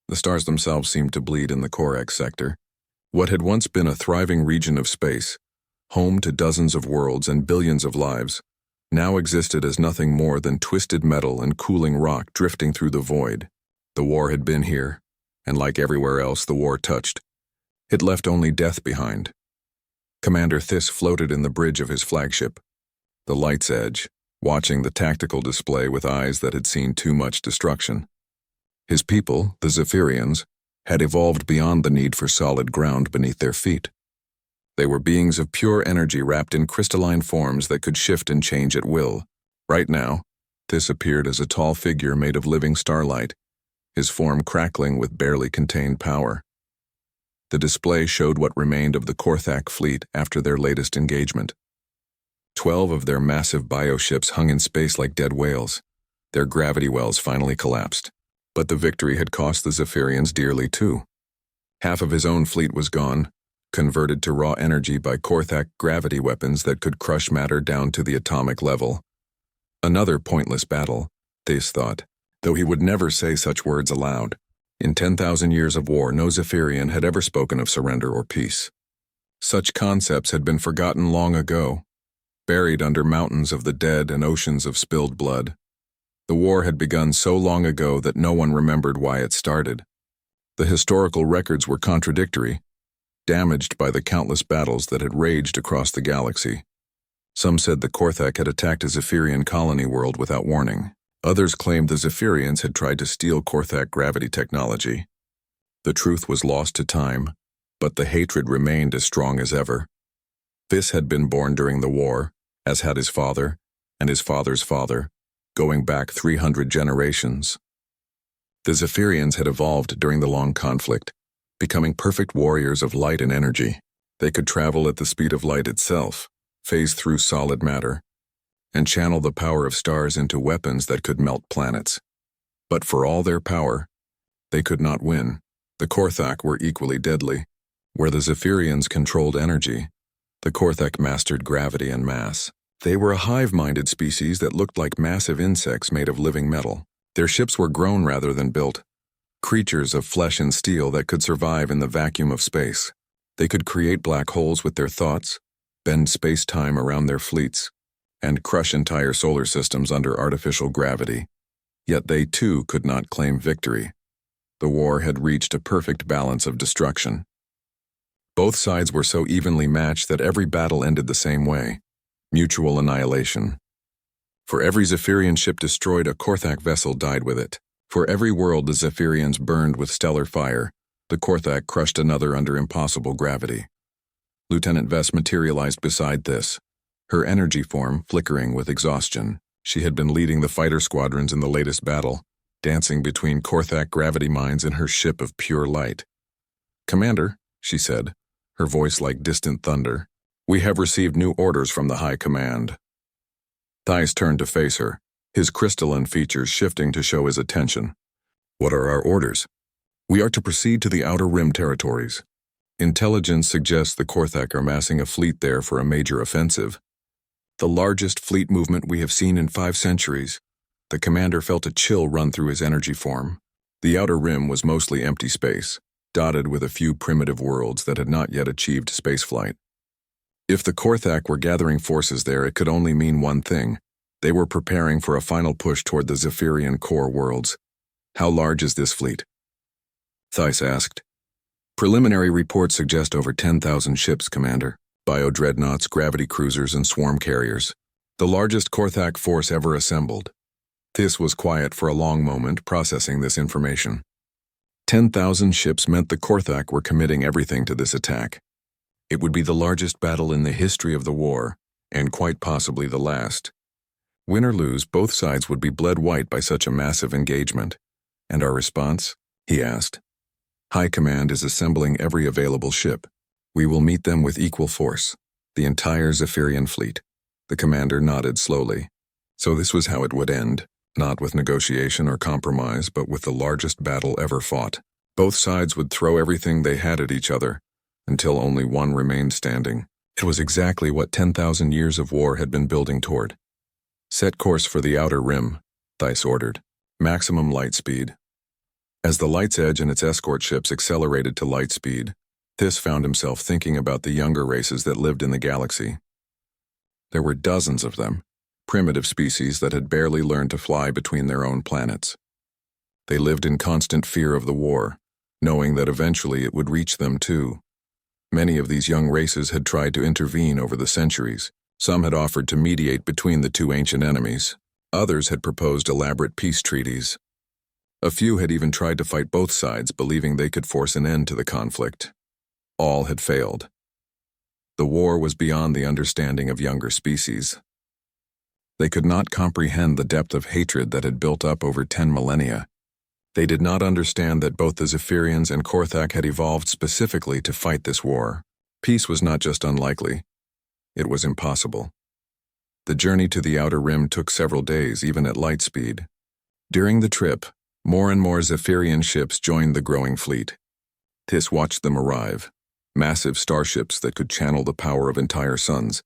The stars themselves seemed to bleed in the corex sector. What had once been a thriving region of space, home to dozens of worlds and billions of lives, now existed as nothing more than twisted metal and cooling rock drifting through the void. The war had been here, and like everywhere else the war touched, it left only death behind. Commander Thys floated in the bridge of his flagship, the light's edge, watching the tactical display with eyes that had seen too much destruction. His people, the Zaphirians, had evolved beyond the need for solid ground beneath their feet. They were beings of pure energy wrapped in crystalline forms that could shift and change at will. Right now, Thys appeared as a tall figure made of living starlight, his form crackling with barely contained power. The display showed what remained of the Korthak fleet after their latest engagement. 12 of their massive bioships hung in space like dead whales. Their gravity wells finally collapsed. But the victory had cost the Zaphirians dearly too. Half of his own fleet was gone, converted to raw energy by Korthak gravity weapons that could crush matter down to the atomic level. Another pointless battle, Thys thought, though he would never say such words aloud. In 10,000 years of war, no Zaphirian had ever spoken of surrender or peace. Such concepts had been forgotten long ago, buried under mountains of the dead and oceans of spilled blood. The war had begun so long ago that no one remembered why it started. The historical records were contradictory, damaged by the countless battles that had raged across the galaxy. Some said the Korthak had attacked a Zaphirian colony world without warning. Others claimed the Zaphirians had tried to steal Korthak gravity technology. The truth was lost to time, but the hatred remained as strong as ever. Thys had been born during the war, as had his father, and his father's father, going back 300 generations. The Zaphirians had evolved during the long conflict, becoming perfect warriors of light and energy. They could travel at the speed of light itself, phase through solid matter, and channel the power of stars into weapons that could melt planets. But for all their power, they could not win. The Korthak were equally deadly. Where the Zaphirians controlled energy, the Korthak mastered gravity and mass. They were a hive-minded species that looked like massive insects made of living metal. Their ships were grown rather than built, creatures of flesh and steel that could survive in the vacuum of space. They could create black holes with their thoughts, bend space-time around their fleets, and crush entire solar systems under artificial gravity. Yet they too could not claim victory. The war had reached a perfect balance of destruction. Both sides were so evenly matched that every battle ended the same way. Mutual annihilation. For every Zaphirian ship destroyed, a Korthak vessel died with it. For every world the Zaphirians burned with stellar fire, the Korthak crushed another under impossible gravity. Lieutenant Vess materialized beside Thys, her energy form flickering with exhaustion. She had been leading the fighter squadrons in the latest battle, dancing between Korthak gravity mines in her ship of pure light. "Commander," she said, her voice like distant thunder, "we have received new orders from the High Command." Thys turned to face her, his crystalline features shifting to show his attention. "What are our orders?" "We are to proceed to the Outer Rim territories. Intelligence suggests the Korthak are massing a fleet there for a major offensive. The largest fleet movement we have seen in 5 centuries. The commander felt a chill run through his energy form. The Outer Rim was mostly empty space, dotted with a few primitive worlds that had not yet achieved spaceflight. If the Korthak were gathering forces there, it could only mean one thing. They were preparing for a final push toward the Zaphirian core worlds. "How large is this fleet?" Thys asked. "Preliminary reports suggest over 10,000 ships, Commander. Bio-dreadnoughts, gravity cruisers, and swarm carriers. The largest Korthak force ever assembled." Thys was quiet for a long moment, processing this information. 10,000 ships meant the Korthak were committing everything to this attack. It would be the largest battle in the history of the war, and quite possibly the last. Win or lose, both sides would be bled white by such a massive engagement. "And our response?" he asked. "High Command is assembling every available ship. We will meet them with equal force, the entire Zaphirian fleet." The commander nodded slowly. So this was how it would end, not with negotiation or compromise, but with the largest battle ever fought. Both sides would throw everything they had at each other, until only one remained standing. It was exactly what 10,000 years of war had been building toward. "Set course for the Outer Rim," Thys ordered. "Maximum light speed." As the Light's Edge and its escort ships accelerated to light speed, Thys found himself thinking about the younger races that lived in the galaxy. There were dozens of them, primitive species that had barely learned to fly between their own planets. They lived in constant fear of the war, knowing that eventually it would reach them too. Many of these young races had tried to intervene over the centuries. Some had offered to mediate between the two ancient enemies. Others had proposed elaborate peace treaties. A few had even tried to fight both sides, believing they could force an end to the conflict. All had failed. The war was beyond the understanding of younger species. They could not comprehend the depth of hatred that had built up over 10 millennia. They did not understand that both the Zaphirians and Korthak had evolved specifically to fight this war. Peace was not just unlikely, it was impossible. The journey to the outer rim took several days, even at light speed. During the trip, more and more Zaphirian ships joined the growing fleet. Thys watched them arrive, massive starships that could channel the power of entire suns,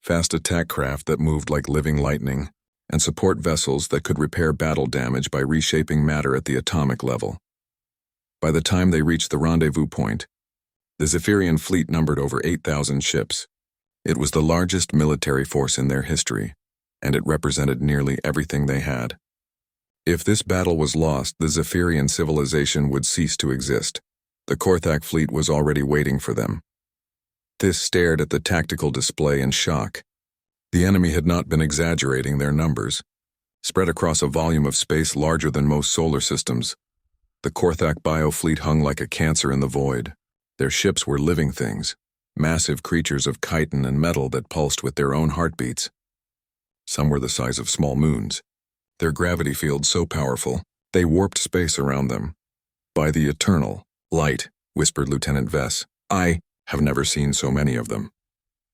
fast attack craft that moved like living lightning, and support vessels that could repair battle damage by reshaping matter at the atomic level. By the time they reached the rendezvous point, the Zaphirian fleet numbered over 8,000 ships. It was the largest military force in their history, and it represented nearly everything they had. If this battle was lost, the Zaphirian civilization would cease to exist. The Korthak fleet was already waiting for them. Thys stared at the tactical display in shock. The enemy had not been exaggerating their numbers. Spread across a volume of space larger than most solar systems, the Korthak biofleet hung like a cancer in the void. Their ships were living things, massive creatures of chitin and metal that pulsed with their own heartbeats. Some were the size of small moons. Their gravity field so powerful, they warped space around them. "By the eternal light," whispered Lieutenant Vess, "I have never seen so many of them."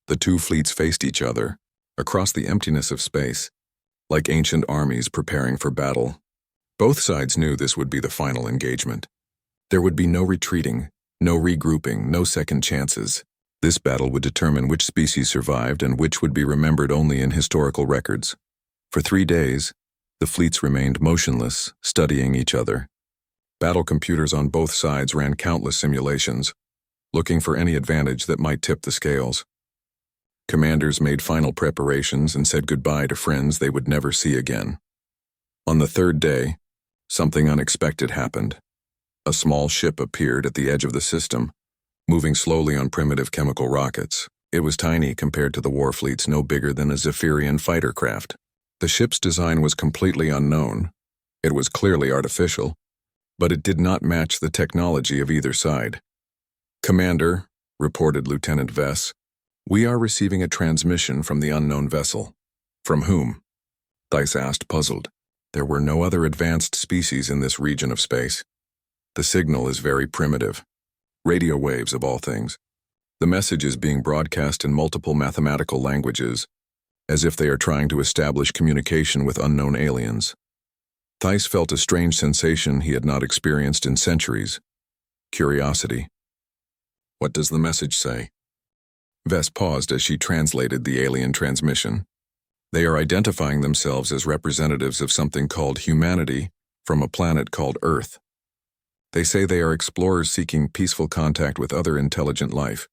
The two fleets faced each other, across the emptiness of space, like ancient armies preparing for battle. Both sides knew this would be the final engagement. There would be no retreating, no regrouping, no second chances. This battle would determine which species survived and which would be remembered only in historical records. For 3 days, the fleets remained motionless, studying each other. Battle computers on both sides ran countless simulations, looking for any advantage that might tip the scales. Commanders made final preparations and said goodbye to friends they would never see again. On the 3rd day, something unexpected happened. A small ship appeared at the edge of the system, moving slowly on primitive chemical rockets. It was tiny compared to the war fleets, no bigger than a Zaphirian fighter craft. The ship's design was completely unknown. It was clearly artificial, but it did not match the technology of either side. "Commander," reported Lieutenant Vess, "we are receiving a transmission from the unknown vessel." "From whom?" Thys asked, puzzled. There were no other advanced species in this region of space. The signal is very primitive. Radio waves of all things. The message is being broadcast in multiple mathematical languages, as if they are trying to establish communication with unknown aliens. Thys felt a strange sensation he had not experienced in centuries. Curiosity. "What does the message say?" Vess paused as she translated the alien transmission. "They are identifying themselves as representatives of something called humanity from a planet called Earth. They say they are explorers seeking peaceful contact with other intelligent life."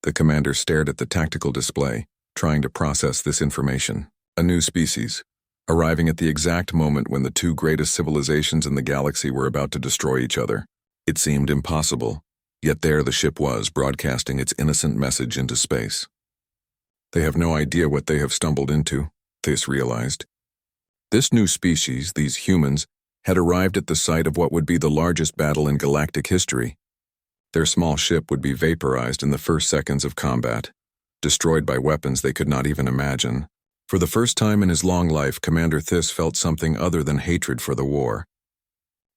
The commander stared at the tactical display, trying to process this information. A new species, arriving at the exact moment when the two greatest civilizations in the galaxy were about to destroy each other. It seemed impossible. Yet there the ship was, broadcasting its innocent message into space. They have no idea what they have stumbled into, Thys realized. This new species, these humans, had arrived at the site of what would be the largest battle in galactic history. Their small ship would be vaporized in the first seconds of combat, destroyed by weapons they could not even imagine. For the first time in his long life, Commander Thys felt something other than hatred for the war.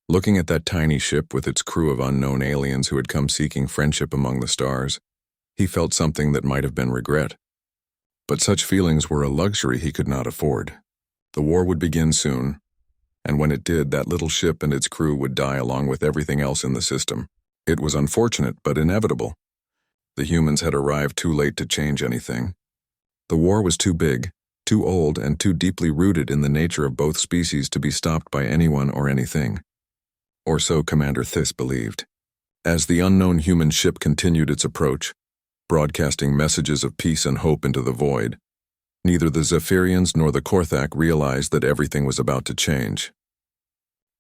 Looking at that tiny ship with its crew of unknown aliens who had come seeking friendship among the stars, he felt something that might have been regret. But such feelings were a luxury he could not afford. The war would begin soon, and when it did, that little ship and its crew would die along with everything else in the system. It was unfortunate, but inevitable. The humans had arrived too late to change anything. The war was too big, too old, and too deeply rooted in the nature of both species to be stopped by anyone or anything. or so Commander Thys believed. As the unknown human ship continued its approach, broadcasting messages of peace and hope into the void, neither the Zaphirians nor the Korthak realized that everything was about to change.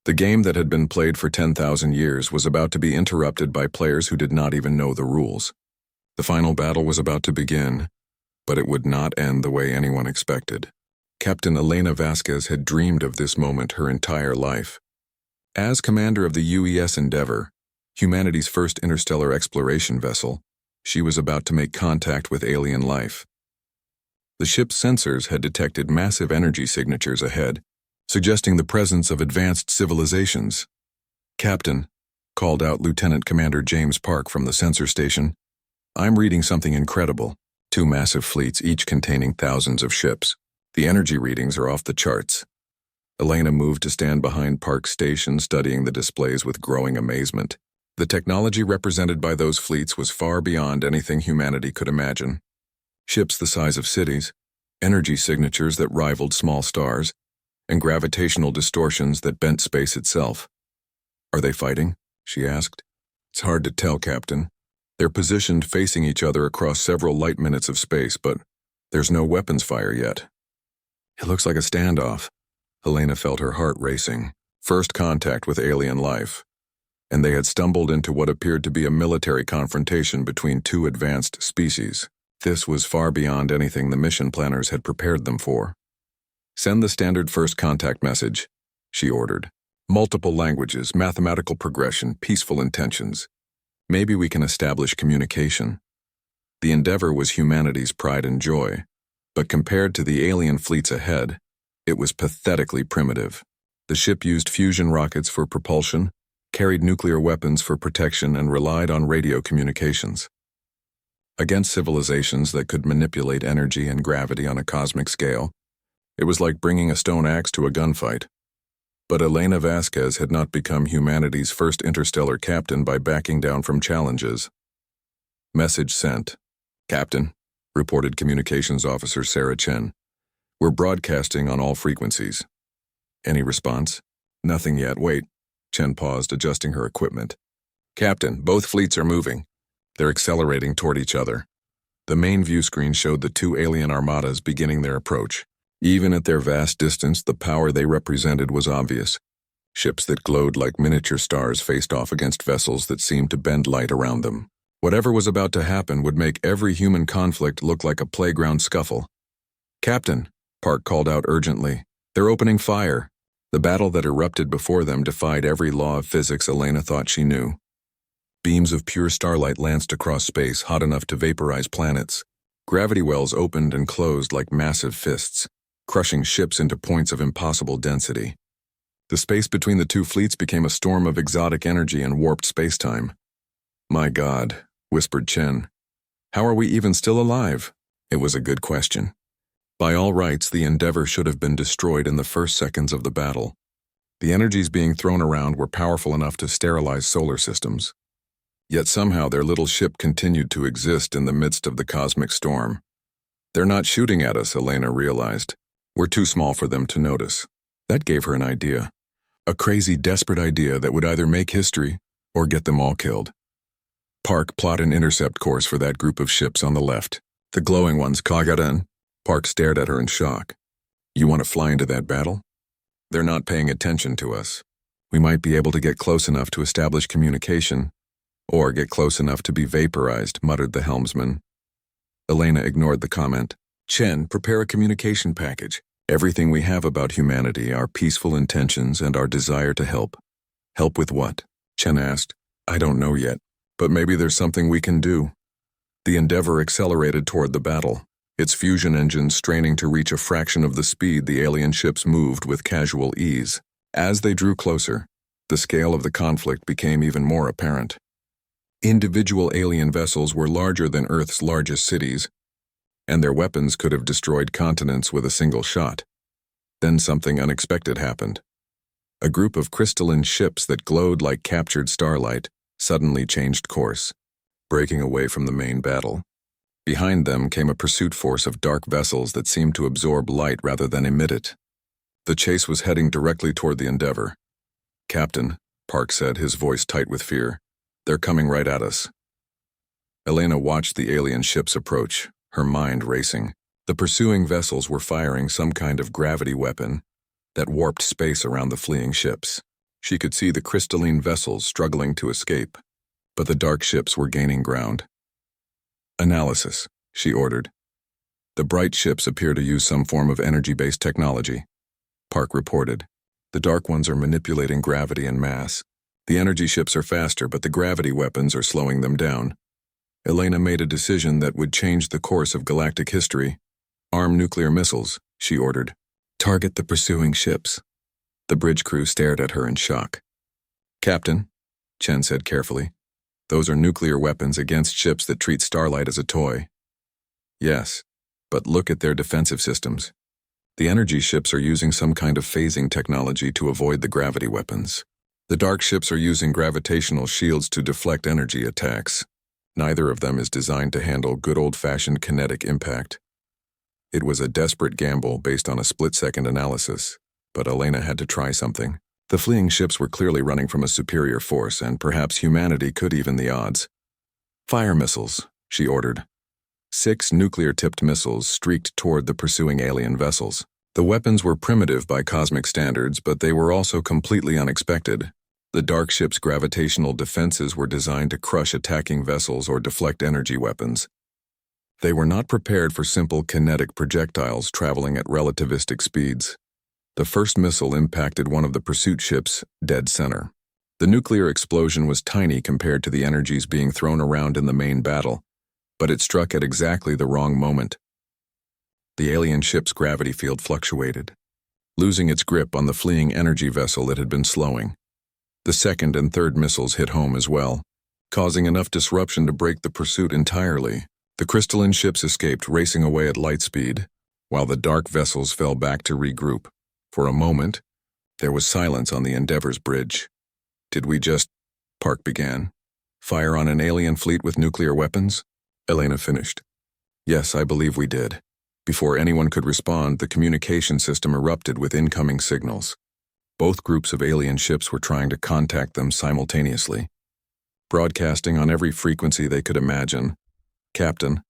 The game that had been played for 10,000 years was about to be interrupted by players who did not even know the rules. The final battle was about to begin, but it would not end the way anyone expected. Captain Elena Vasquez had dreamed of this moment her entire life. As commander of the UES Endeavour, humanity's first interstellar exploration vessel, she was about to make contact with alien life. The ship's sensors had detected massive energy signatures ahead, suggesting the presence of advanced civilizations. "Captain," called out Lieutenant Commander James Park from the sensor station, "I'm reading something incredible. 2 massive fleets, each containing thousands of ships. The energy readings are off the charts." Elena moved to stand behind Park's station, studying the displays with growing amazement. The technology represented by those fleets was far beyond anything humanity could imagine. Ships the size of cities, energy signatures that rivaled small stars, and gravitational distortions that bent space itself. "Are they fighting?" she asked. "It's hard to tell, Captain. They're positioned facing each other across several light minutes of space, but there's no weapons fire yet." "It looks like a standoff." Helena felt her heart racing. First contact with alien life, and they had stumbled into what appeared to be a military confrontation between 2 advanced species. This was far beyond anything the mission planners had prepared them for. "Send the standard first contact message," she ordered. "Multiple languages, mathematical progression, peaceful intentions. Maybe we can establish communication." The Endeavour was humanity's pride and joy, but compared to the alien fleets ahead, it was pathetically primitive. The ship used fusion rockets for propulsion, carried nuclear weapons for protection, and relied on radio communications. Against civilizations that could manipulate energy and gravity on a cosmic scale, it was like bringing a stone axe to a gunfight. But Elena Vasquez had not become humanity's first interstellar captain by backing down from challenges. Message sent. "Captain," reported Communications Officer Sarah Chen. "We're broadcasting on all frequencies." "Any response?" "Nothing yet. Wait." Chen paused, adjusting her equipment. "Captain, both fleets are moving. They're accelerating toward each other." The main view screen showed the 2 alien armadas beginning their approach. Even at their vast distance, the power they represented was obvious. Ships that glowed like miniature stars faced off against vessels that seemed to bend light around them. Whatever was about to happen would make every human conflict look like a playground scuffle. "Captain," Park called out urgently, "they're opening fire." The battle that erupted before them defied every law of physics Elena thought she knew. Beams of pure starlight lanced across space, hot enough to vaporize planets. Gravity wells opened and closed like massive fists, crushing ships into points of impossible density. The space between the 2 fleets became a storm of exotic energy and warped spacetime. "My God," whispered Chen. "How are we even still alive?" It was a good question. By all rights, the Endeavour should have been destroyed in the first seconds of the battle. The energies being thrown around were powerful enough to sterilize solar systems. Yet somehow their little ship continued to exist in the midst of the cosmic storm. "They're not shooting at us," Elena realized. "We're too small for them to notice." That gave her an idea. A crazy, desperate idea that would either make history or get them all killed. "Park, plot an intercept course for that group of ships on the left. The glowing ones, Kagaran." Park stared at her in shock. "You want to fly into that battle?" "They're not paying attention to us. We might be able to get close enough to establish communication, or get close enough to be vaporized," muttered the helmsman. Elena ignored the comment. "Chen, prepare a communication package. Everything we have about humanity, our peaceful intentions, and our desire to help." "Help with what?" Chen asked. "I don't know yet, but maybe there's something we can do." The Endeavour accelerated toward the battle, its fusion engines straining to reach a fraction of the speed the alien ships moved with casual ease. As they drew closer, the scale of the conflict became even more apparent. Individual alien vessels were larger than Earth's largest cities, and their weapons could have destroyed continents with a single shot. Then something unexpected happened. A group of crystalline ships that glowed like captured starlight suddenly changed course, breaking away from the main battle. Behind them came a pursuit force of dark vessels that seemed to absorb light rather than emit it. The chase was heading directly toward the Endeavour. "Captain," Park said, his voice tight with fear. "They're coming right at us." Elena watched the alien ships approach, her mind racing. The pursuing vessels were firing some kind of gravity weapon that warped space around the fleeing ships. She could see the crystalline vessels struggling to escape, but the dark ships were gaining ground. "Analysis," she ordered. "The bright ships appear to use some form of energy-based technology," Park reported. "The dark ones are manipulating gravity and mass. The energy ships are faster, but the gravity weapons are slowing them down." Elena made a decision that would change the course of galactic history. "Arm nuclear missiles," she ordered. "Target the pursuing ships." The bridge crew stared at her in shock. "Captain," Chen said carefully, "those are nuclear weapons against ships that treat Starlight as a toy." "Yes, but look at their defensive systems. The energy ships are using some kind of phasing technology to avoid the gravity weapons. The dark ships are using gravitational shields to deflect energy attacks. Neither of them is designed to handle good old-fashioned kinetic impact." It was a desperate gamble based on a split-second analysis, but Elena had to try something. The fleeing ships were clearly running from a superior force, and perhaps humanity could even the odds. "Fire missiles," she ordered. 6 nuclear-tipped missiles streaked toward the pursuing alien vessels. The weapons were primitive by cosmic standards, but they were also completely unexpected. The dark ship's gravitational defenses were designed to crush attacking vessels or deflect energy weapons. They were not prepared for simple kinetic projectiles traveling at relativistic speeds. The first missile impacted one of the pursuit ships dead center. The nuclear explosion was tiny compared to the energies being thrown around in the main battle, but it struck at exactly the wrong moment. The alien ship's gravity field fluctuated, losing its grip on the fleeing energy vessel it had been slowing. The second and third missiles hit home as well, causing enough disruption to break the pursuit entirely. The crystalline ships escaped, racing away at light speed, while the dark vessels fell back to regroup. For a moment, there was silence on the Endeavour's bridge. "Did we just," Park began, "fire on an alien fleet with nuclear weapons?" Elena finished. "Yes, I believe we did." Before anyone could respond, the communication system erupted with incoming signals. Both groups of alien ships were trying to contact them simultaneously, broadcasting on every frequency they could imagine. "Captain,"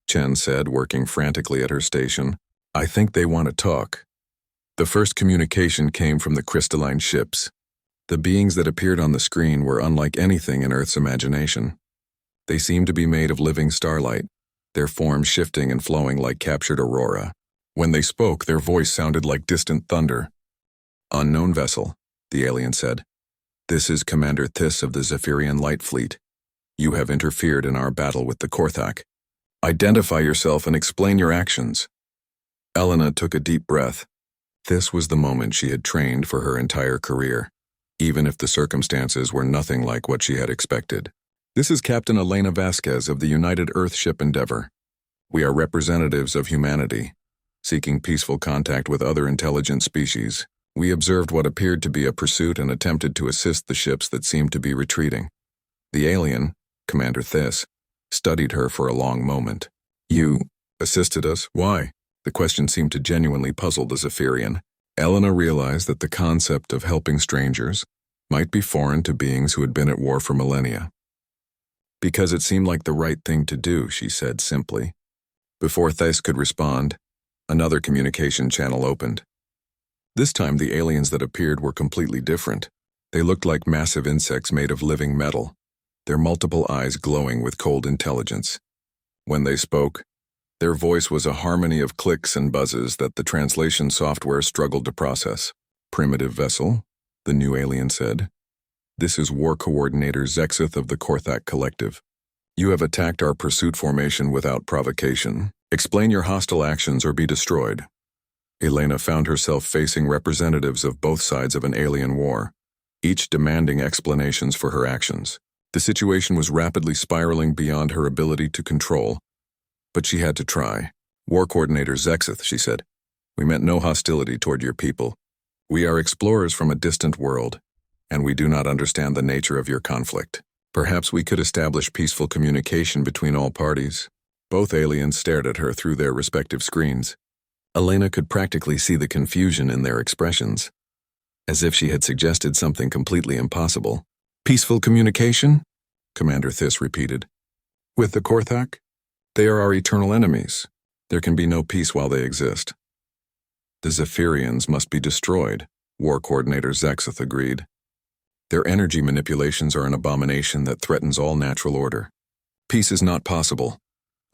Chen said, working frantically at her station, "I think they want to talk." The first communication came from the crystalline ships. The beings that appeared on the screen were unlike anything in Earth's imagination. They seemed to be made of living starlight, their forms shifting and flowing like captured aurora. When they spoke, their voice sounded like distant thunder. "Unknown vessel," the alien said. "This is Commander Thys of the Zaphirian Light Fleet. You have interfered in our battle with the Korthak. Identify yourself and explain your actions." Elena took a deep breath. This was the moment she had trained for her entire career, even if the circumstances were nothing like what she had expected. "This is Captain Elena Vasquez of the United Earth ship Endeavour. We are representatives of humanity, seeking peaceful contact with other intelligent species. We observed what appeared to be a pursuit and attempted to assist the ships that seemed to be retreating." The alien, Commander Thys, studied her for a long moment. "You assisted us? Why?" The question seemed to genuinely puzzle the Zaphirian. Elena realized that the concept of helping strangers might be foreign to beings who had been at war for millennia. "Because it seemed like the right thing to do," she said simply. Before Thys could respond, another communication channel opened. This time the aliens that appeared were completely different. They looked like massive insects made of living metal, their multiple eyes glowing with cold intelligence. When they spoke, their voice was a harmony of clicks and buzzes that the translation software struggled to process. "Primitive vessel," the new alien said. "This is War Coordinator Zexith of the Korthak Collective. You have attacked our pursuit formation without provocation. Explain your hostile actions or be destroyed." Elena found herself facing representatives of both sides of an alien war, each demanding explanations for her actions. The situation was rapidly spiraling beyond her ability to control, but she had to try. "War Coordinator Zexith," she said, "we meant no hostility toward your people. We are explorers from a distant world, and we do not understand the nature of your conflict. Perhaps we could establish peaceful communication between all parties." Both aliens stared at her through their respective screens. Elena could practically see the confusion in their expressions. as if she had suggested something completely impossible. Peaceful communication? Commander Thys repeated. With the Korthak? They are our eternal enemies. There can be no peace while they exist. The Zaphirians must be destroyed, War Coordinator Zaxeth agreed. Their energy manipulations are an abomination that threatens all natural order. Peace is not possible.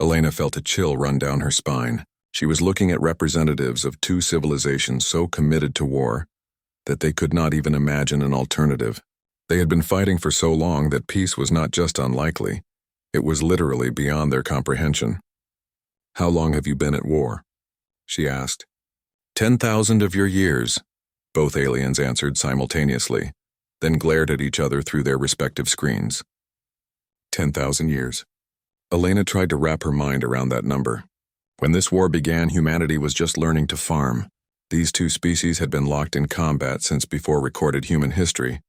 Elena felt a chill run down her spine. She was looking at representatives of two civilizations so committed to war that they could not even imagine an alternative. They had been fighting for so long that peace was not just unlikely, it was literally beyond their comprehension. How long have you been at war? She asked. 10,000 of your years, both aliens answered simultaneously, then glared at each other through their respective screens. 10,000 years. Elena tried to wrap her mind around that number. When this war began, humanity was just learning to farm. These two species had been locked in combat since before recorded human history,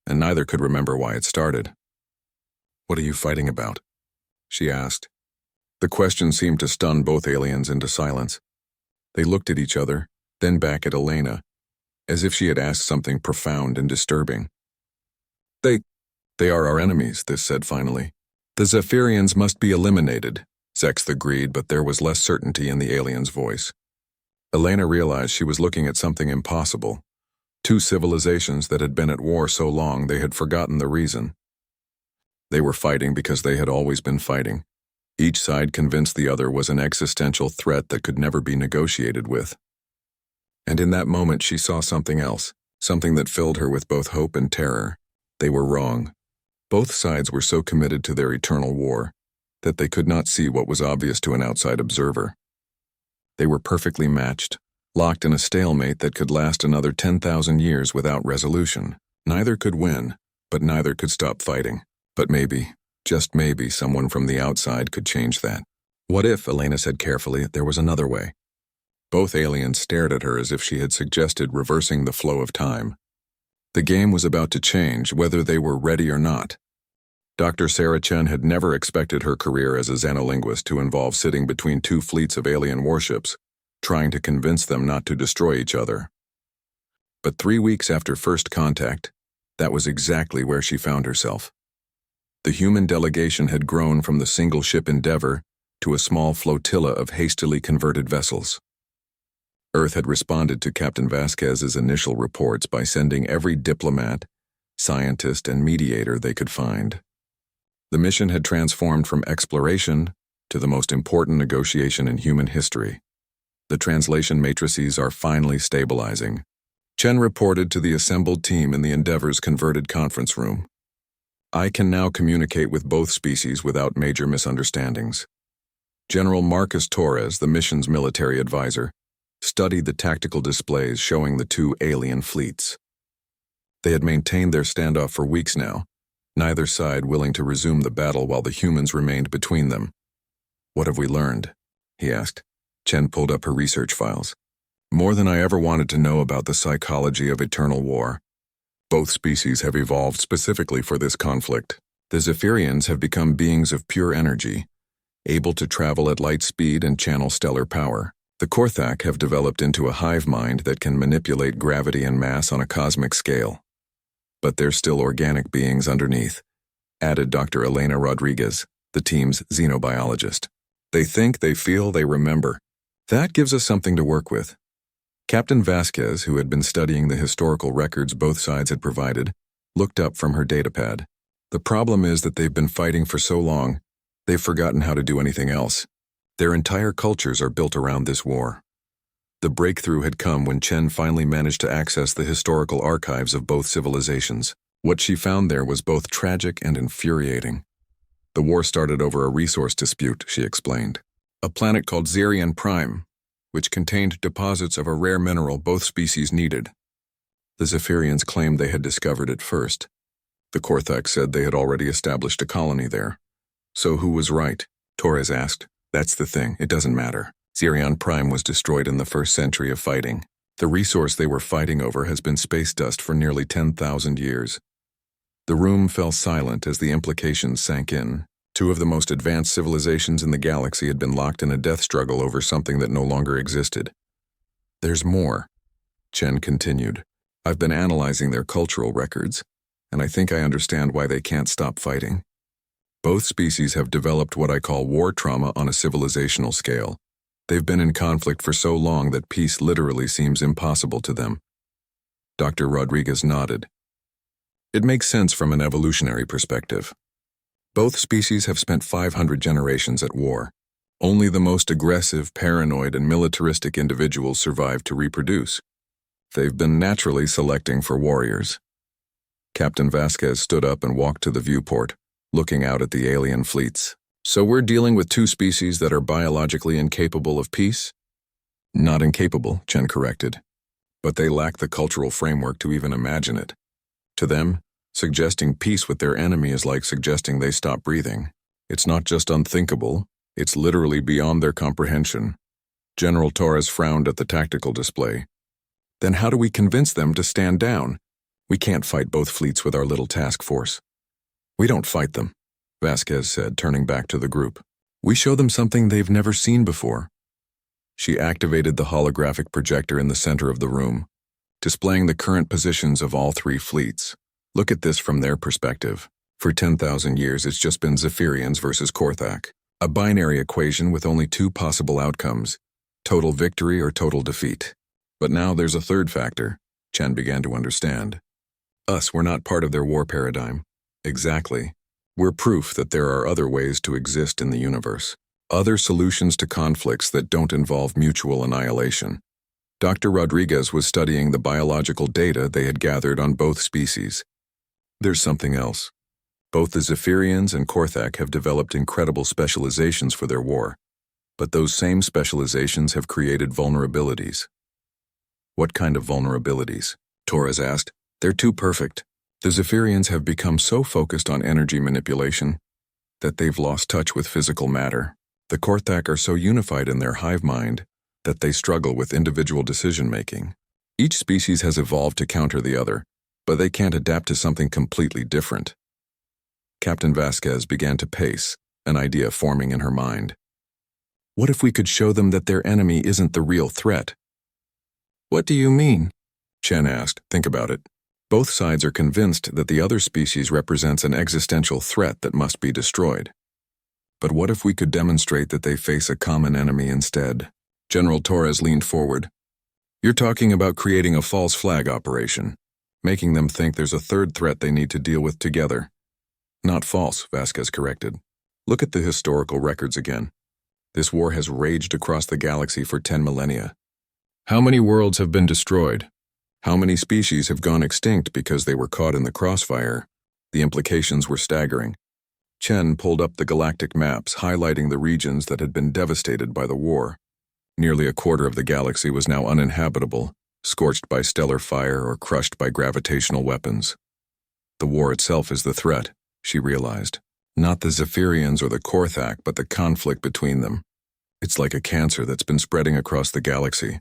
and neither could remember why it started. What are you fighting about? She asked. The question seemed to stun both aliens into silence. They looked at each other, then back at Elena, as if she had asked something profound and disturbing. They are our enemies, Thys said finally. The Zaphirians must be eliminated, Zaxeth agreed, but there was less certainty in the alien's voice. Elena realized she was looking at something impossible. Two civilizations that had been at war so long they had forgotten the reason. They were fighting because they had always been fighting. Each side convinced the other was an existential threat that could never be negotiated with. And in that moment she saw something else, something that filled her with both hope and terror. They were wrong. Both sides were so committed to their eternal war that they could not see what was obvious to an outside observer. They were perfectly matched, locked in a stalemate that could last another 10,000 years without resolution. Neither could win, but neither could stop fighting. But maybe, just maybe, someone from the outside could change that. What if, Elena said carefully, there was another way? Both aliens stared at her as if she had suggested reversing the flow of time. The game was about to change, whether they were ready or not. Dr. Sarah Chen had never expected her career as a xenolinguist to involve sitting between two fleets of alien warships, trying to convince them not to destroy each other. But 3 weeks after first contact, that was exactly where she found herself. The human delegation had grown from the single ship Endeavour to a small flotilla of hastily converted vessels. Earth had responded to Captain Vasquez's initial reports by sending every diplomat, scientist, and mediator they could find. The mission had transformed from exploration to the most important negotiation in human history. The translation matrices are finally stabilizing. Chen reported to the assembled team in the Endeavour's converted conference room. I can now communicate with both species without major misunderstandings. General Marcus Torres, the mission's military advisor, studied the tactical displays showing the two alien fleets. They had maintained their standoff for weeks now, neither side willing to resume the battle while the humans remained between them. What have we learned? He asked. Chen pulled up her research files. More than I ever wanted to know about the psychology of eternal war. Both species have evolved specifically for this conflict. The Zaphirians have become beings of pure energy, able to travel at light speed and channel stellar power. The Korthak have developed into a hive mind that can manipulate gravity and mass on a cosmic scale. But they're still organic beings underneath, added Dr. Elena Rodriguez, the team's xenobiologist. They think, they feel, they remember. That gives us something to work with. Captain Vasquez, who had been studying the historical records both sides had provided, looked up from her datapad. The problem is that they've been fighting for so long, they've forgotten how to do anything else. Their entire cultures are built around this war. The breakthrough had come when Chen finally managed to access the historical archives of both civilizations. What she found there was both tragic and infuriating. The war started over a resource dispute, she explained. A planet called Zaphirian Prime, which contained deposits of a rare mineral both species needed. The Zaphirians claimed they had discovered it first. The Korthak said they had already established a colony there. So who was right? Torres asked. That's the thing, it doesn't matter. Zaphirian Prime was destroyed in the first century of fighting. The resource they were fighting over has been space dust for nearly 10,000 years. The room fell silent as the implications sank in. Two of the most advanced civilizations in the galaxy had been locked in a death struggle over something that no longer existed. There's more, Chen continued. I've been analyzing their cultural records, and I think I understand why they can't stop fighting. Both species have developed what I call war trauma on a civilizational scale. They've been in conflict for so long that peace literally seems impossible to them. Dr. Rodriguez nodded. It makes sense from an evolutionary perspective. Both species have spent 500 generations at war. Only the most aggressive, paranoid, and militaristic individuals survive to reproduce. They've been naturally selecting for warriors. Captain Vasquez stood up and walked to the viewport, looking out at the alien fleets. So we're dealing with two species that are biologically incapable of peace? Not incapable, Chen corrected. But they lack the cultural framework to even imagine it. To them, suggesting peace with their enemy is like suggesting they stop breathing. It's not just unthinkable, it's literally beyond their comprehension. General Torres frowned at the tactical display. Then how do we convince them to stand down? We can't fight both fleets with our little task force. We don't fight them, Vasquez said, turning back to the group. We show them something they've never seen before. She activated the holographic projector in the center of the room, displaying the current positions of all three fleets. Look at this from their perspective. For 10,000 years, it's just been Zaphirians versus Korthak, a binary equation with only two possible outcomes, total victory or total defeat. But now there's a third factor, Chen began to understand. Us, we're not part of their war paradigm. Exactly. We're proof that there are other ways to exist in the universe, other solutions to conflicts that don't involve mutual annihilation. Dr. Rodriguez was studying the biological data they had gathered on both species. There's something else. Both the Zaphirians and Korthak have developed incredible specializations for their war, but those same specializations have created vulnerabilities. What kind of vulnerabilities? Torres asked. They're too perfect. The Zaphirians have become so focused on energy manipulation that they've lost touch with physical matter. The Korthak are so unified in their hive mind that they struggle with individual decision-making. Each species has evolved to counter the other, but they can't adapt to something completely different. Captain Vasquez began to pace, an idea forming in her mind. What if we could show them that their enemy isn't the real threat? What do you mean? Chen asked. Think about it. Both sides are convinced that the other species represents an existential threat that must be destroyed. But what if we could demonstrate that they face a common enemy instead? General Torres leaned forward. You're talking about creating a false flag operation, making them think there's a third threat they need to deal with together. Not false, Vasquez corrected. Look at the historical records again. This war has raged across the galaxy for 10 millennia. How many worlds have been destroyed? How many species have gone extinct because they were caught in the crossfire? The implications were staggering. Chen pulled up the galactic maps, highlighting the regions that had been devastated by the war. Nearly a quarter of the galaxy was now uninhabitable, scorched by stellar fire or crushed by gravitational weapons. The war itself is the threat, she realized. Not the Zaphirians or the Korthak, but the conflict between them. It's like a cancer that's been spreading across the galaxy.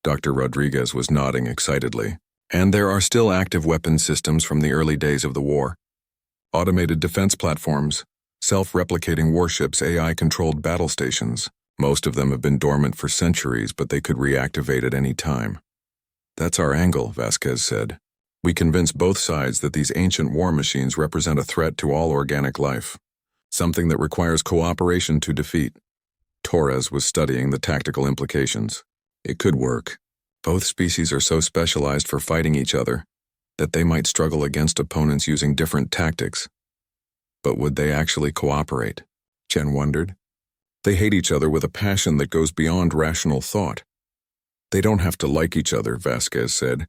Dr. Rodriguez was nodding excitedly. And there are still active weapon systems from the early days of the war. Automated defense platforms, self-replicating warships, AI-controlled battle stations. Most of them have been dormant for centuries, but they could reactivate at any time. That's our angle, Vasquez said. We convince both sides that these ancient war machines represent a threat to all organic life, something that requires cooperation to defeat. Torres was studying the tactical implications. It could work. Both species are so specialized for fighting each other that they might struggle against opponents using different tactics. But would they actually cooperate? Chen wondered. They hate each other with a passion that goes beyond rational thought. They don't have to like each other, Vasquez said.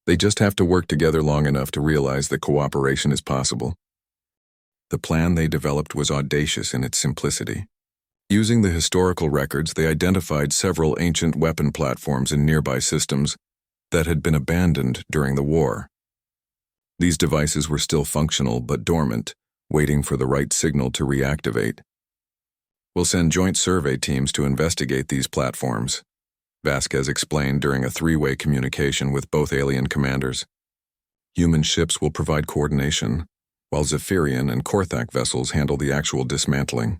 They just have to work together long enough to realize that cooperation is possible. The plan they developed was audacious in its simplicity. Using the historical records, they identified several ancient weapon platforms in nearby systems that had been abandoned during the war. These devices were still functional but dormant, waiting for the right signal to reactivate. We'll send joint survey teams to investigate these platforms, Vasquez explained during a three-way communication with both alien commanders. Human ships will provide coordination, while Zaphirian and Korthak vessels handle the actual dismantling.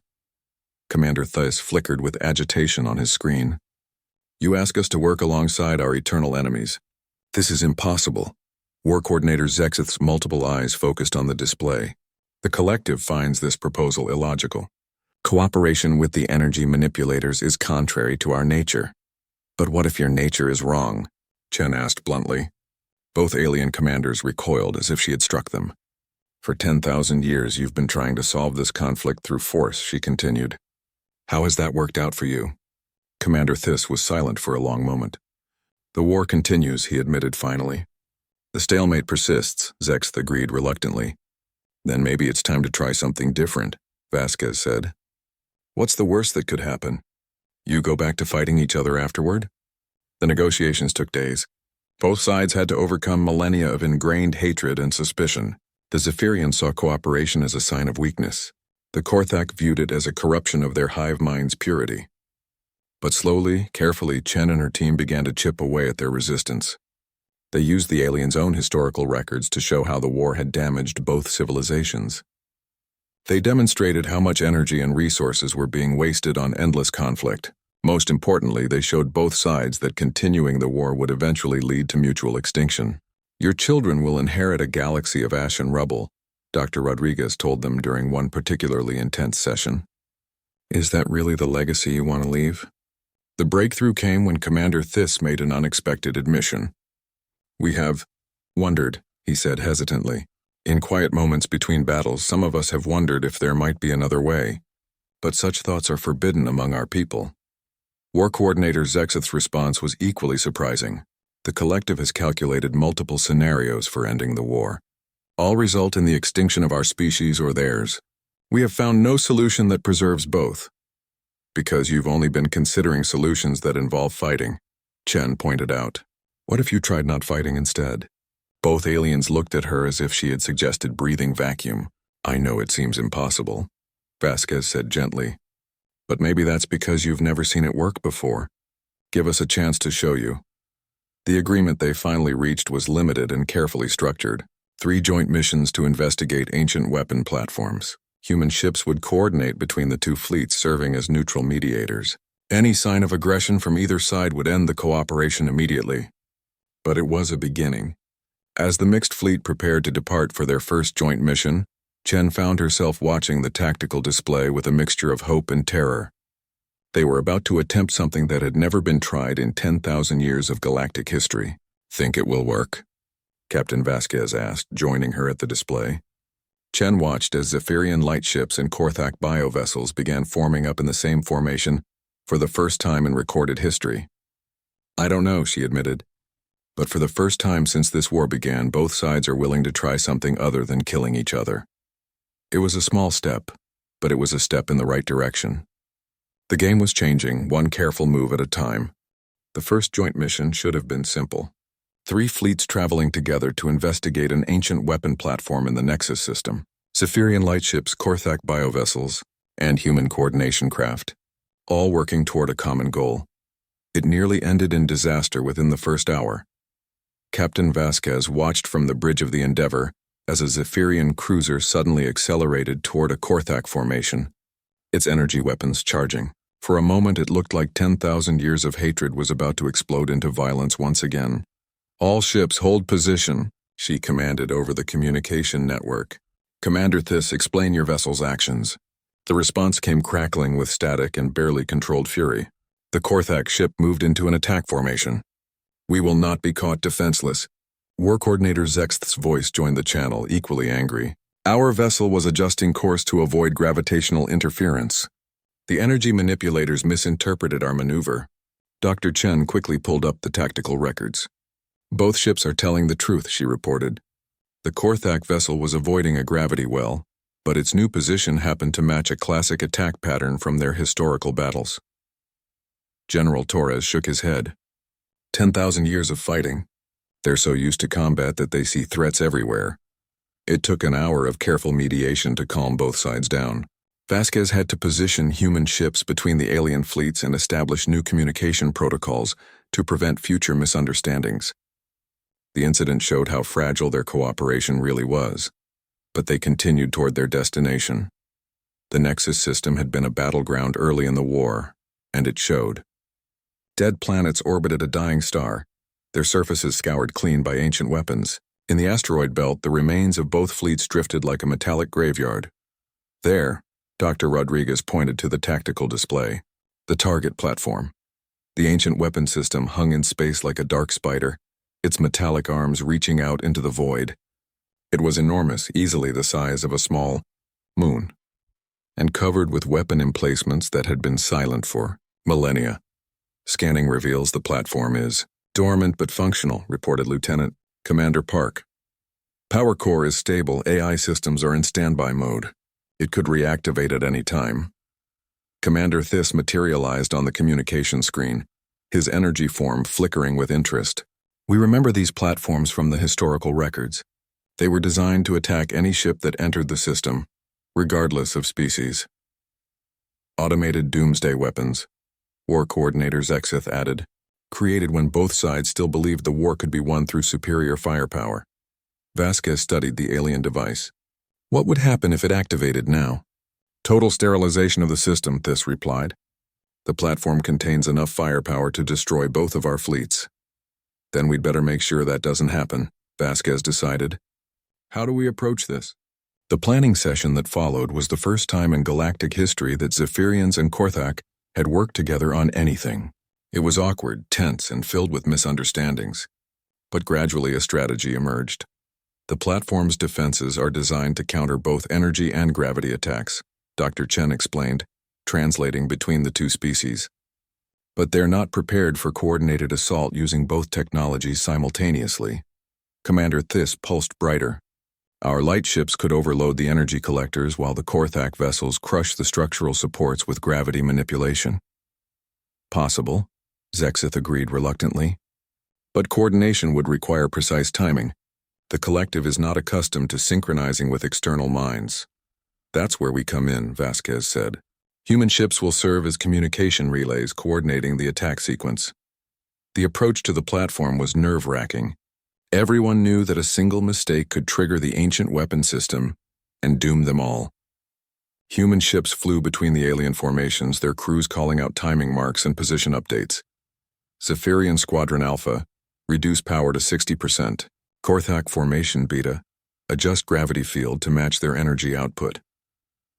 Commander Thais flickered with agitation on his screen. You ask us to work alongside our eternal enemies. This is impossible. War Coordinator Zexith's multiple eyes focused on the display. The collective finds this proposal illogical. Cooperation with the energy manipulators is contrary to our nature. But what if your nature is wrong? Chen asked bluntly. Both alien commanders recoiled as if she had struck them. For 10,000 years you've been trying to solve this conflict through force, she continued. How has that worked out for you? Commander Thys was silent for a long moment. The war continues, he admitted finally. The stalemate persists, Zexith agreed reluctantly. Then maybe it's time to try something different, Vasquez said. What's the worst that could happen? You go back to fighting each other afterward? The negotiations took days. Both sides had to overcome millennia of ingrained hatred and suspicion. The Zaphirian saw cooperation as a sign of weakness. The Korthak viewed it as a corruption of their hive mind's purity. But slowly, carefully, Chen and her team began to chip away at their resistance. They used the aliens' own historical records to show how the war had damaged both civilizations. They demonstrated how much energy and resources were being wasted on endless conflict. Most importantly, they showed both sides that continuing the war would eventually lead to mutual extinction. Your children will inherit a galaxy of ash and rubble, Dr. Rodriguez told them during one particularly intense session. Is that really the legacy you want to leave? The breakthrough came when Commander Thys made an unexpected admission. We have wondered, he said hesitantly. In quiet moments between battles, some of us have wondered if there might be another way. But such thoughts are forbidden among our people. War Coordinator Zexith's response was equally surprising. The collective has calculated multiple scenarios for ending the war. All result in the extinction of our species or theirs. We have found no solution that preserves both. Because you've only been considering solutions that involve fighting, Chen pointed out. What if you tried not fighting instead? Both aliens looked at her as if she had suggested breathing vacuum. I know it seems impossible, Vasquez said gently. But maybe that's because you've never seen it work before. Give us a chance to show you. The agreement they finally reached was limited and carefully structured. 3 joint missions to investigate ancient weapon platforms. Human ships would coordinate between the 2 fleets, serving as neutral mediators. Any sign of aggression from either side would end the cooperation immediately. But it was a beginning. As the mixed fleet prepared to depart for their first joint mission, Chen found herself watching the tactical display with a mixture of hope and terror. They were about to attempt something that had never been tried in 10,000 years of galactic history. Think it will work? Captain Vasquez asked, joining her at the display. Chen watched as Zaphirian lightships and Korthak biovessels began forming up in the same formation for the first time in recorded history. I don't know, she admitted. But for the first time since this war began, both sides are willing to try something other than killing each other. It was a small step, but it was a step in the right direction. The game was changing, one careful move at a time. The first joint mission should have been simple. 3 fleets traveling together to investigate an ancient weapon platform in the Nexus system. Zaphirian lightships, Korthak biovessels, and human coordination craft. All working toward a common goal. It nearly ended in disaster within the first hour. Captain Vasquez watched from the bridge of the Endeavour as a Zaphirian cruiser suddenly accelerated toward a Korthak formation, its energy weapons charging. For a moment it looked like 10,000 years of hatred was about to explode into violence once again. All ships hold position, she commanded over the communication network. Commander Thys, explain your vessel's actions. The response came crackling with static and barely controlled fury. The Korthak ship moved into an attack formation. We will not be caught defenseless. War Coordinator Zexith's voice joined the channel, equally angry. Our vessel was adjusting course to avoid gravitational interference. The energy manipulators misinterpreted our maneuver. Dr. Chen quickly pulled up the tactical records. Both ships are telling the truth, she reported. The Korthak vessel was avoiding a gravity well, but its new position happened to match a classic attack pattern from their historical battles. General Torres shook his head. 10,000 years of fighting. They're so used to combat that they see threats everywhere. It took an hour of careful mediation to calm both sides down. Vasquez had to position human ships between the alien fleets and establish new communication protocols to prevent future misunderstandings. The incident showed how fragile their cooperation really was, but they continued toward their destination. The Nexus system had been a battleground early in the war, and it showed. Dead planets orbited a dying star. their surfaces scoured clean by ancient weapons. In the asteroid belt, the remains of both fleets drifted like a metallic graveyard. There, Dr. Rodriguez pointed to the tactical display, the target platform. The ancient weapon system hung in space like a dark spider, its metallic arms reaching out into the void. It was enormous, easily the size of a small moon, and covered with weapon emplacements that had been silent for millennia. Scanning reveals the platform is dormant but functional, reported Lieutenant Commander Park. Power core is stable, AI systems are in standby mode. It could reactivate at any time. Commander Thiss materialized on the communication screen, his energy form flickering with interest. We remember these platforms from the historical records. They were designed to attack any ship that entered the system, regardless of species. Automated doomsday weapons, War Coordinator Zexith added, created when both sides still believed the war could be won through superior firepower. Vasquez studied the alien device. What would happen if it activated now? Total sterilization of the system, Thiss replied. The platform contains enough firepower to destroy both of our fleets. Then we'd better make sure that doesn't happen, Vasquez decided. How do we approach this? The planning session that followed was the first time in galactic history that Zaphirians and Korthak had worked together on anything. It was awkward, tense, and filled with misunderstandings. But gradually a strategy emerged. The platform's defenses are designed to counter both energy and gravity attacks, Dr. Chen explained, translating between the two species. But they're not prepared for coordinated assault using both technologies simultaneously. Commander Thiss pulsed brighter. Our light ships could overload the energy collectors while the Korthak vessels crush the structural supports with gravity manipulation. Possible, Zexith agreed reluctantly. But coordination would require precise timing. The collective is not accustomed to synchronizing with external minds. That's where we come in, Vasquez said. Human ships will serve as communication relays coordinating the attack sequence. The approach to the platform was nerve-wracking. Everyone knew that a single mistake could trigger the ancient weapon system and doom them all. Human ships flew between the alien formations, their crews calling out timing marks and position updates. Zaphirian Squadron Alpha, reduce power to 60%. Korthak Formation Beta, adjust gravity field to match their energy output.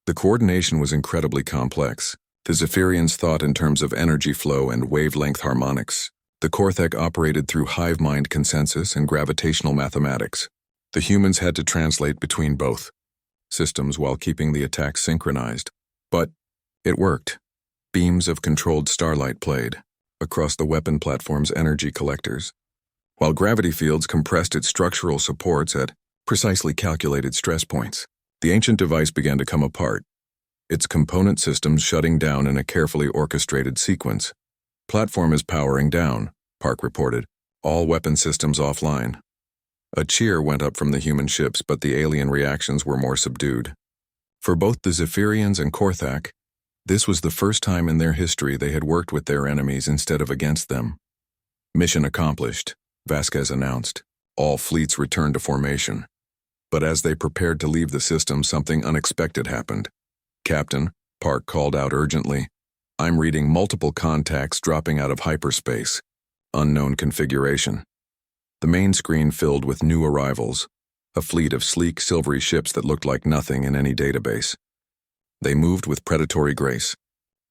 The coordination was incredibly complex. The Zaphirians thought in terms of energy flow and wavelength harmonics. The Korthak operated through hive mind consensus and gravitational mathematics. The humans had to translate between both systems while keeping the attack synchronized. But it worked. Beams of controlled starlight played across the weapon platform's energy collectors, while gravity fields compressed its structural supports at precisely calculated stress points. The ancient device began to come apart, its component systems shutting down in a carefully orchestrated sequence. Platform is powering down, Park reported. All weapon systems offline. A cheer went up from the human ships, but the alien reactions were more subdued. For both the Zaphirians and Korthak, this was the first time in their history they had worked with their enemies instead of against them. Mission accomplished, Vasquez announced. All fleets returned to formation. But as they prepared to leave the system, something unexpected happened. Captain, Park called out urgently. I'm reading multiple contacts dropping out of hyperspace. Unknown configuration. The main screen filled with new arrivals, a fleet of sleek, silvery ships that looked like nothing in any database. They moved with predatory grace,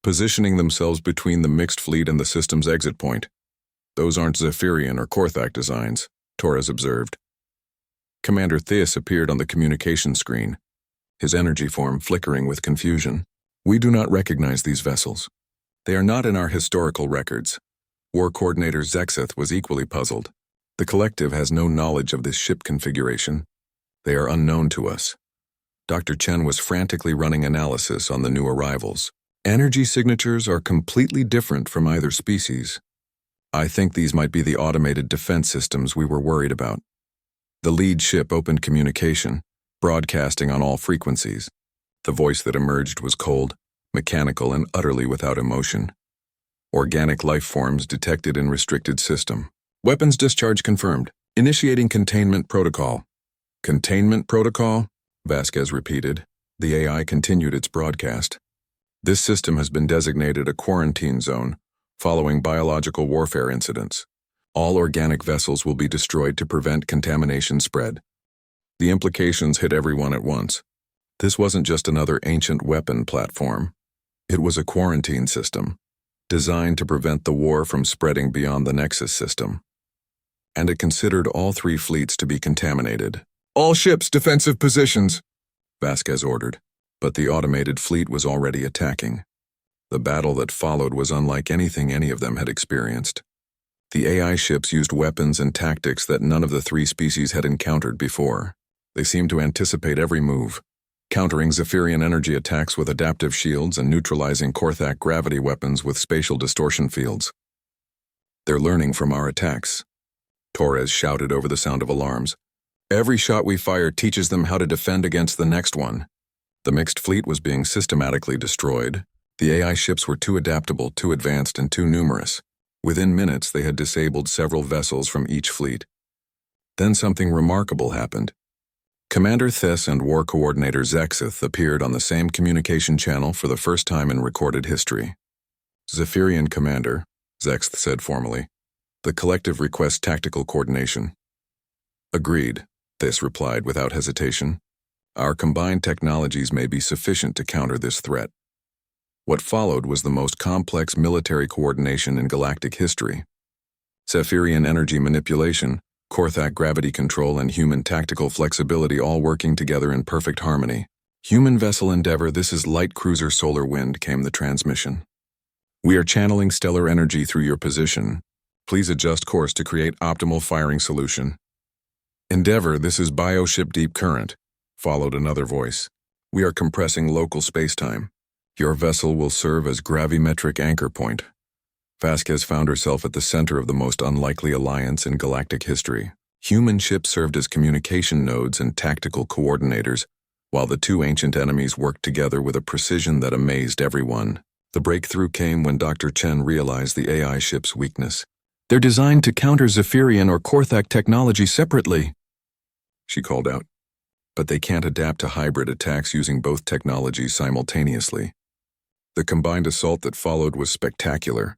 positioning themselves between the mixed fleet and the system's exit point. Those aren't Zaphirian or Korthak designs, Torres observed. Commander Thiss appeared on the communication screen, his energy form flickering with confusion. We do not recognize these vessels. They are not in our historical records. War Coordinator Zexith was equally puzzled. The collective has no knowledge of this ship configuration. They are unknown to us. Dr. Chen was frantically running analysis on the new arrivals. Energy signatures are completely different from either species. I think these might be the automated defense systems we were worried about. The lead ship opened communication, broadcasting on all frequencies. The voice that emerged was cold, mechanical, and utterly without emotion. Organic life forms detected in restricted system. Weapons discharge confirmed. Initiating containment protocol. Containment protocol? Vasquez repeated. The AI continued its broadcast. This system has been designated a quarantine zone following biological warfare incidents. All organic vessels will be destroyed to prevent contamination spread. The implications hit everyone at once. This wasn't just another ancient weapon platform. It was a quarantine system, designed to prevent the war from spreading beyond the Nexus system. And it considered all three fleets to be contaminated. "All ships, defensive positions," Vasquez ordered, but the automated fleet was already attacking. The battle that followed was unlike anything any of them had experienced. The AI ships used weapons and tactics that none of the three species had encountered before. They seemed to anticipate every move, countering Zaphirian energy attacks with adaptive shields and neutralizing Korthak gravity weapons with spatial distortion fields. "They're learning from our attacks," Torres shouted over the sound of alarms. "Every shot we fire teaches them how to defend against the next one." The mixed fleet was being systematically destroyed. The AI ships were too adaptable, too advanced, and too numerous. Within minutes, they had disabled several vessels from each fleet. Then something remarkable happened. Commander Thys and War Coordinator Zexith appeared on the same communication channel for the first time in recorded history. "Zaphirian Commander," Zexith said formally. "The collective requests tactical coordination." "Agreed," Thys replied without hesitation. "Our combined technologies may be sufficient to counter this threat." What followed was the most complex military coordination in galactic history. Zaphirian energy manipulation, Korthak gravity control, and human tactical flexibility all working together in perfect harmony. "Human vessel Endeavour, this is light cruiser Solar Wind," came the transmission. "We are channeling stellar energy through your position. Please adjust course to create optimal firing solution." "Endeavour, this is Bioship Deep Current," followed another voice. "We are compressing local spacetime. Your vessel will serve as gravimetric anchor point." Vasquez found herself at the center of the most unlikely alliance in galactic history. Human ships served as communication nodes and tactical coordinators, while the two ancient enemies worked together with a precision that amazed everyone. The breakthrough came when Dr. Chen realized the AI ship's weakness. "They're designed to counter Zaphirian or Korthak technology separately," she called out. "But they can't adapt to hybrid attacks using both technologies simultaneously." The combined assault that followed was spectacular.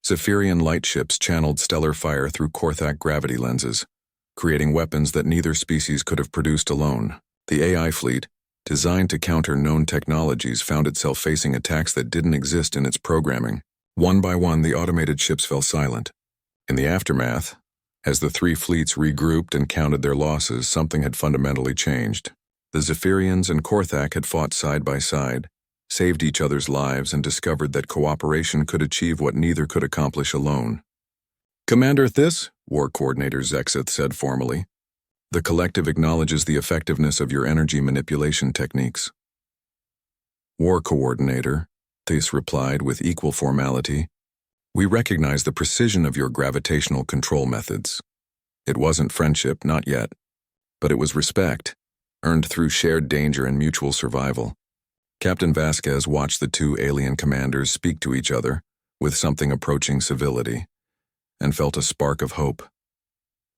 Zaphirian light ships channeled stellar fire through Korthak gravity lenses, creating weapons that neither species could have produced alone. The AI fleet, designed to counter known technologies, found itself facing attacks that didn't exist in its programming. One by one, the automated ships fell silent. In the aftermath, as the three fleets regrouped and counted their losses, something had fundamentally changed. The Zaphirians and Korthak had fought side by side, saved each other's lives, and discovered that cooperation could achieve what neither could accomplish alone. "Commander Thys," War Coordinator Zexith said formally, "the collective acknowledges the effectiveness of your energy manipulation techniques." "War Coordinator," Thys replied with equal formality, "we recognize the precision of your gravitational control methods. It wasn't friendship, not yet, but it was respect, earned through shared danger and mutual survival." Captain Vasquez watched the two alien commanders speak to each other with something approaching civility, and felt a spark of hope.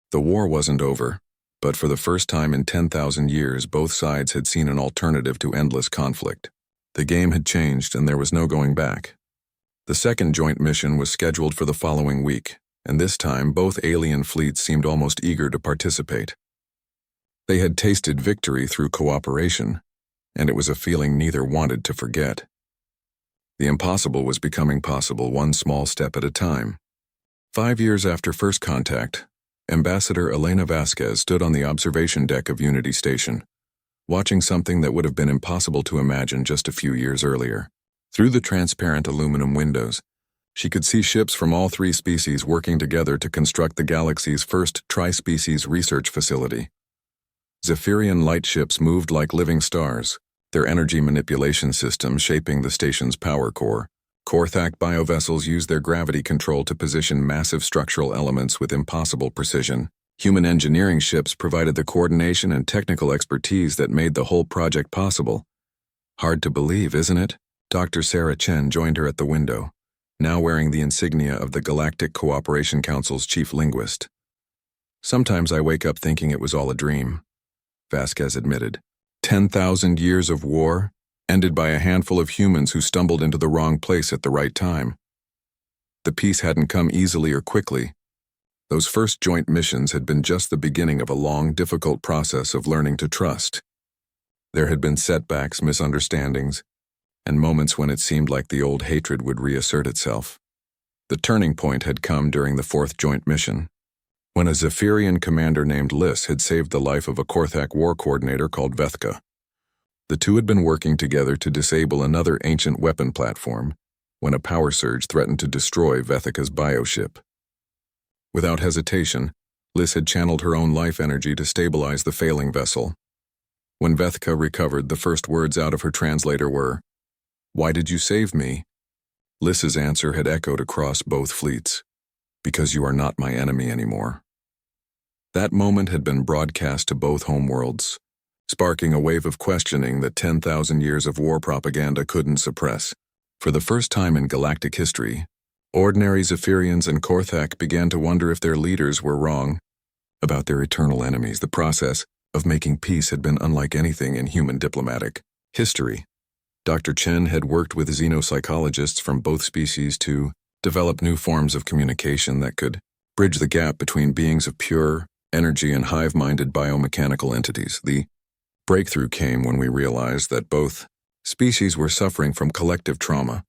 The war wasn't over, but for the first time in 10,000 years, both sides had seen an alternative to endless conflict. The game had changed, and there was no going back. The second joint mission was scheduled for the following week, and this time both alien fleets seemed almost eager to participate. They had tasted victory through cooperation, and it was a feeling neither wanted to forget. The impossible was becoming possible, one small step at a time. 5 years after first contact, Ambassador Elena Vasquez stood on the observation deck of Unity Station, watching something that would have been impossible to imagine just a few years earlier. Through the transparent aluminum windows, she could see ships from all three species working together to construct the galaxy's first tri-species research facility. Zaphirian light ships moved like living stars, their energy manipulation system shaping the station's power core. Korthak biovessels used their gravity control to position massive structural elements with impossible precision. Human engineering ships provided the coordination and technical expertise that made the whole project possible. Hard to believe, isn't it? Dr. Sarah Chen joined her at the window, now wearing the insignia of the Galactic Cooperation Council's chief linguist. "Sometimes I wake up thinking it was all a dream," Vasquez admitted. 10,000 years of war, ended by a handful of humans who stumbled into the wrong place at the right time. The peace hadn't come easily or quickly, Those first joint missions had been just the beginning of a long, difficult process of learning to trust. There had been setbacks, misunderstandings, and moments when it seemed like the old hatred would reassert itself. The turning point had come during the fourth joint mission, when a Zaphirian commander named Lys had saved the life of a HFY war coordinator called Vethka. The two had been working together to disable another ancient weapon platform when a power surge threatened to destroy Vethka's bioship. Without hesitation, Lys had channeled her own life energy to stabilize the failing vessel. When Vethka recovered, the first words out of her translator were, "Why did you save me?" Lys's answer had echoed across both fleets, "Because you are not my enemy anymore." That moment had been broadcast to both homeworlds, sparking a wave of questioning that 10,000 years of war propaganda couldn't suppress. For the first time in galactic history, ordinary Zaphirians and HFY began to wonder if their leaders were wrong about their eternal enemies. The process of making peace had been unlike anything in human diplomatic history. Dr. Chen had worked with xenopsychologists from both species to develop new forms of communication that could bridge the gap between beings of pure energy and hive-minded biomechanical entities. The breakthrough came when we realized that both species were suffering from collective trauma,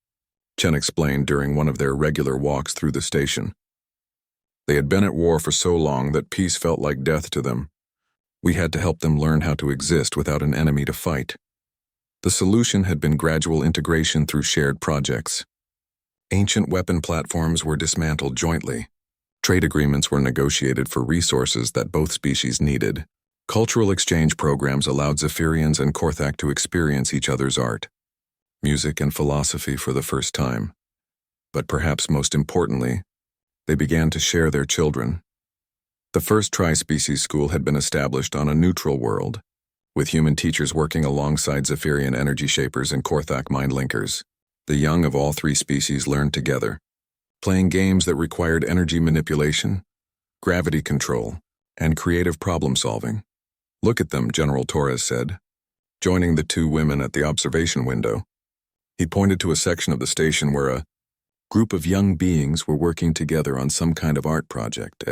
Chen explained during one of their regular walks through the station. They had been at war for so long that peace felt like death to them. We had to help them learn how to exist without an enemy to fight. The solution had been gradual integration through shared projects. Ancient weapon platforms were dismantled jointly. Trade agreements were negotiated for resources that both species needed. Cultural exchange programs allowed Zaphirians and HFY to experience each other's art, music, and philosophy for the first time. But perhaps most importantly, they began to share their children. The first tri-species school had been established on a neutral world, with human teachers working alongside Zaphirian energy shapers and HFY mind linkers. The young of all three species learned together, playing games that required energy manipulation, gravity control, and creative problem-solving. "Look at them," General Torres said, joining the two women at the observation window. He pointed to a section of the station where a group of young beings were working together on some kind of art project,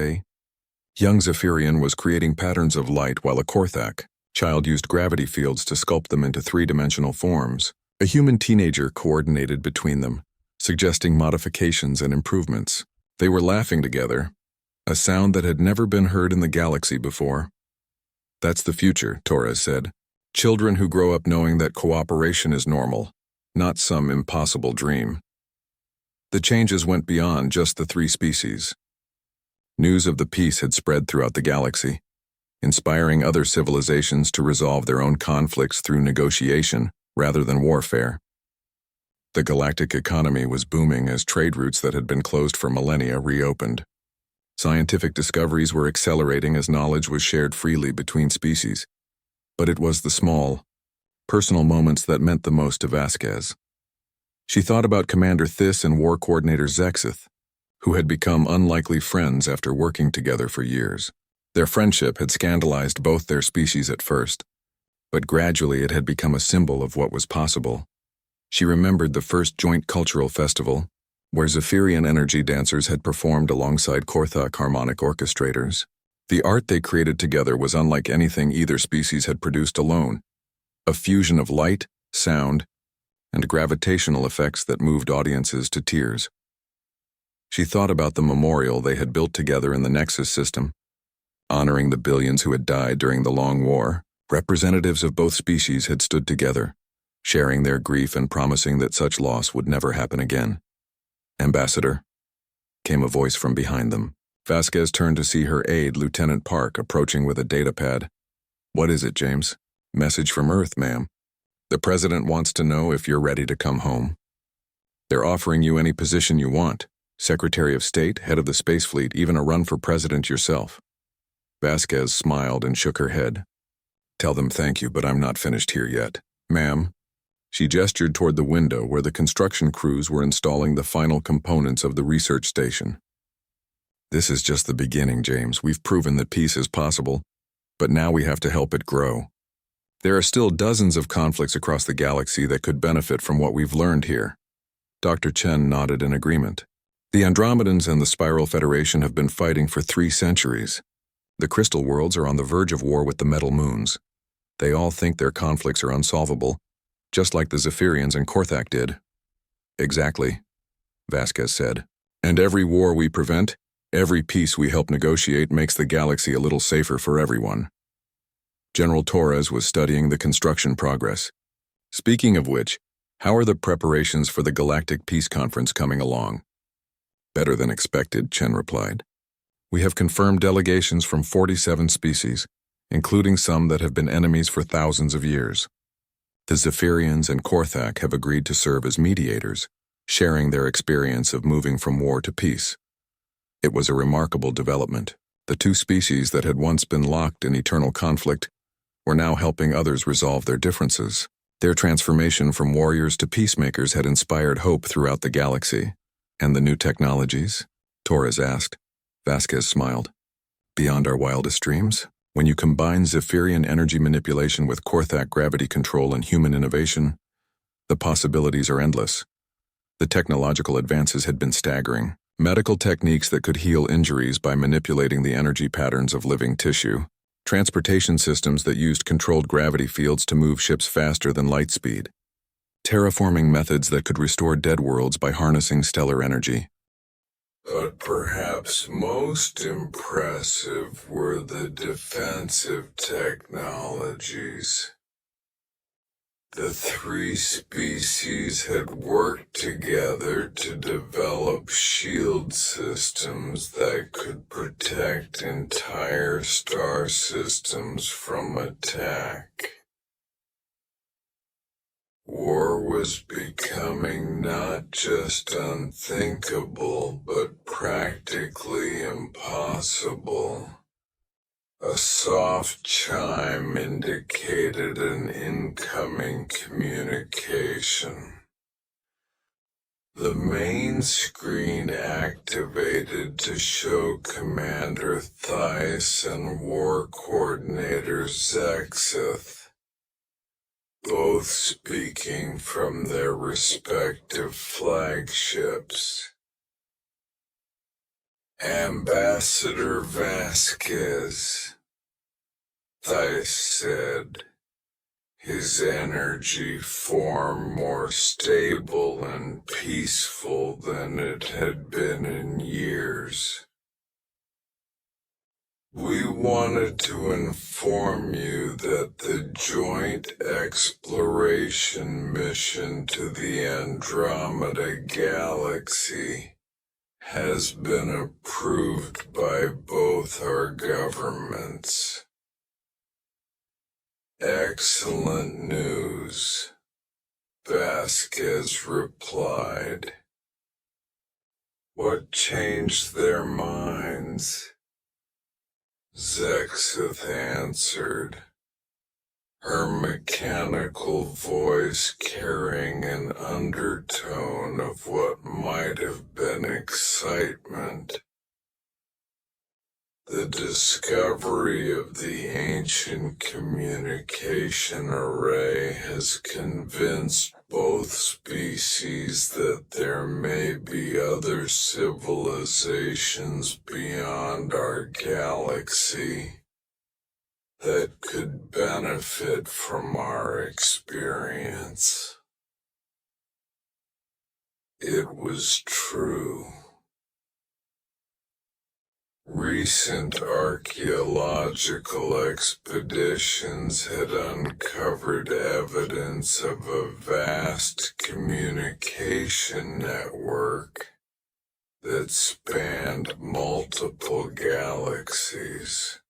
Young Zaphirian was creating patterns of light while a HFY child used gravity fields to sculpt them into three-dimensional forms. A human teenager coordinated between them, suggesting modifications and improvements. They were laughing together, a sound that had never been heard in the galaxy before. "That's the future," Torres said. "Children who grow up knowing that cooperation is normal, not some impossible dream." The changes went beyond just the three species. News of the peace had spread throughout the galaxy, inspiring other civilizations to resolve their own conflicts through negotiation rather than warfare. The galactic economy was booming as trade routes that had been closed for millennia reopened. Scientific discoveries were accelerating as knowledge was shared freely between species. But it was the small, personal moments that meant the most to Vasquez. She thought about Commander Thys and War Coordinator Zexith, who had become unlikely friends after working together for years. Their friendship had scandalized both their species at first, but gradually it had become a symbol of what was possible. She remembered the first joint cultural festival, where Zaphirian energy dancers had performed alongside HFY harmonic orchestrators. The art they created together was unlike anything either species had produced alone, a fusion of light, sound, and gravitational effects that moved audiences to tears. She thought about the memorial they had built together in the Nexus system, honoring the billions who had died during the Long War. Representatives of both species had stood together, sharing their grief and promising that such loss would never happen again. "Ambassador," came a voice from behind them. Vasquez turned to see her aide, Lieutenant Park, approaching with a datapad. "What is it, James?" "Message from Earth, ma'am. The President wants to know if you're ready to come home. They're offering you any position you want. Secretary of State, head of the Space Fleet, even a run for president yourself." Vasquez smiled and shook her head. "Tell them thank you, but I'm not finished here yet. Ma'am." She gestured toward the window where the construction crews were installing the final components of the research station. "This is just the beginning, James. We've proven that peace is possible, but now we have to help it grow. There are still dozens of conflicts across the galaxy that could benefit from what we've learned here." Dr. Chen nodded in agreement. The Andromedans and the Spiral Federation have been fighting for 3 centuries. The crystal worlds are on the verge of war with the metal moons. They all think their conflicts are unsolvable, just like the Zaphirians and Korthak did. Exactly, Vasquez said. And every war we prevent, every peace we help negotiate makes the galaxy a little safer for everyone. General Torres was studying the construction progress. Speaking of which, how are the preparations for the Galactic Peace Conference coming along? Better than expected, Chen replied. We have confirmed delegations from 47 species, including some that have been enemies for thousands of years. The Zaphirians and Korthak have agreed to serve as mediators, sharing their experience of moving from war to peace. It was a remarkable development. The 2 species that had once been locked in eternal conflict were now helping others resolve their differences. Their transformation from warriors to peacemakers had inspired hope throughout the galaxy. And the new technologies? Torres asked. Vasquez smiled. Beyond our wildest dreams? When you combine Zaphirian energy manipulation with Korthak gravity control and human innovation, the possibilities are endless. The technological advances had been staggering. Medical techniques that could heal injuries by manipulating the energy patterns of living tissue. Transportation systems that used controlled gravity fields to move ships faster than light speed. Terraforming methods that could restore dead worlds by harnessing stellar energy. But perhaps most impressive were the defensive technologies. The 3 species had worked together to develop shield systems that could protect entire star systems from attack. War was becoming not just unthinkable, but practically impossible. A soft chime indicated an incoming communication. The main screen activated to show Commander Theiss and War Coordinator Zexith, both speaking from their respective flagships. Ambassador Vasquez, Theiss said, his energy far more stable and peaceful than it had been in years. We wanted to inform you that the joint exploration mission to the Andromeda galaxy has been approved by both our governments. Excellent news, Vasquez replied. What changed their minds? Zexith answered, her mechanical voice carrying an undertone of what might have been excitement. The discovery of the ancient communication array has convinced both species that there may be other civilizations beyond our galaxy that could benefit from our experience. It was true. Recent archaeological expeditions had uncovered evidence of a vast communication network that spanned multiple galaxies.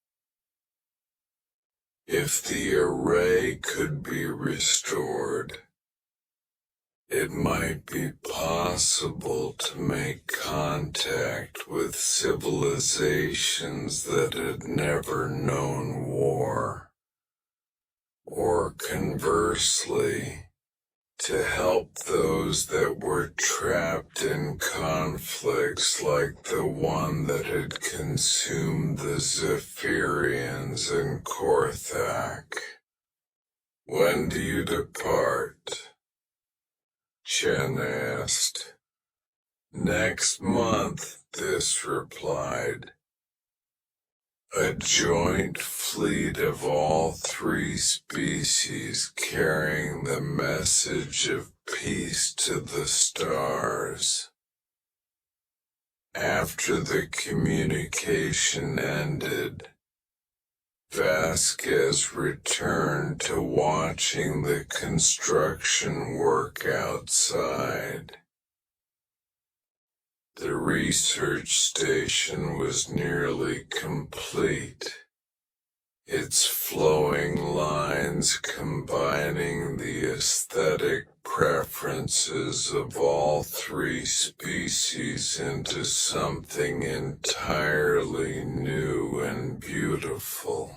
If the array could be restored, it might be possible to make contact with civilizations that had never known war, or conversely, to help those that were trapped in conflicts like the one that had consumed the Zaphirians and Korthak. When do you depart? Chen asked. Next month, this replied. A joint fleet of all three species carrying the message of peace to the stars. After the communication ended, Vasquez returned to watching the construction work outside. The research station was nearly complete, its flowing lines combining the aesthetic preferences of all three species into something entirely new and beautiful.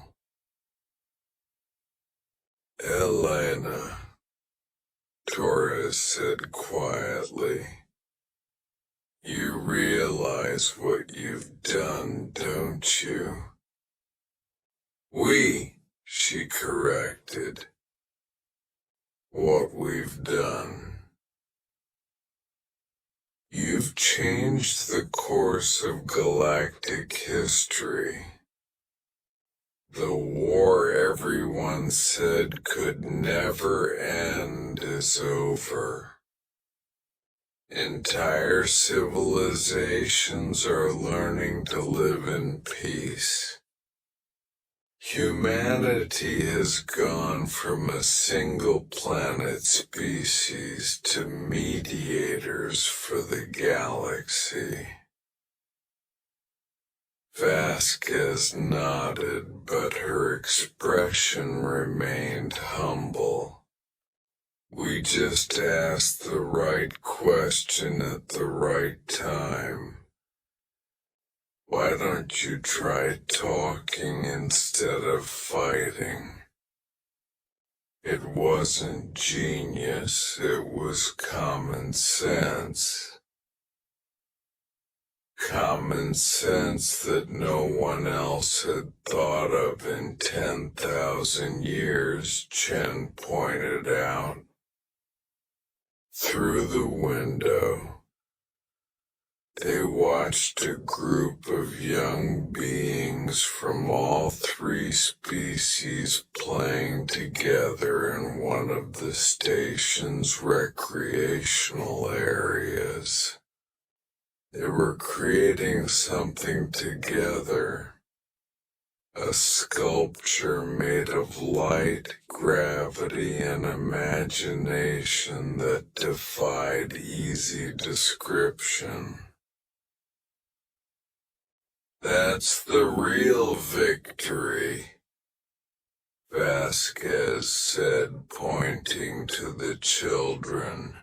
Elena, Torres said quietly. You realize what you've done, don't you? We, she corrected. What we've done. You've changed the course of galactic history. The war everyone said could never end is over. Entire civilizations are learning to live in peace. Humanity has gone from a single planet species to mediators for the galaxy. Vasquez nodded, but her expression remained humble. We just asked the right question at the right time. Why don't you try talking instead of fighting? It wasn't genius, it was common sense. Common sense that no one else had thought of in 10,000 years, Chen pointed out. Through the window, they watched a group of young beings from all three species playing together in one of the station's recreational areas. They were creating something together. A sculpture made of light, gravity, and imagination that defied easy description. That's the real victory, Vasquez said, pointing to the children.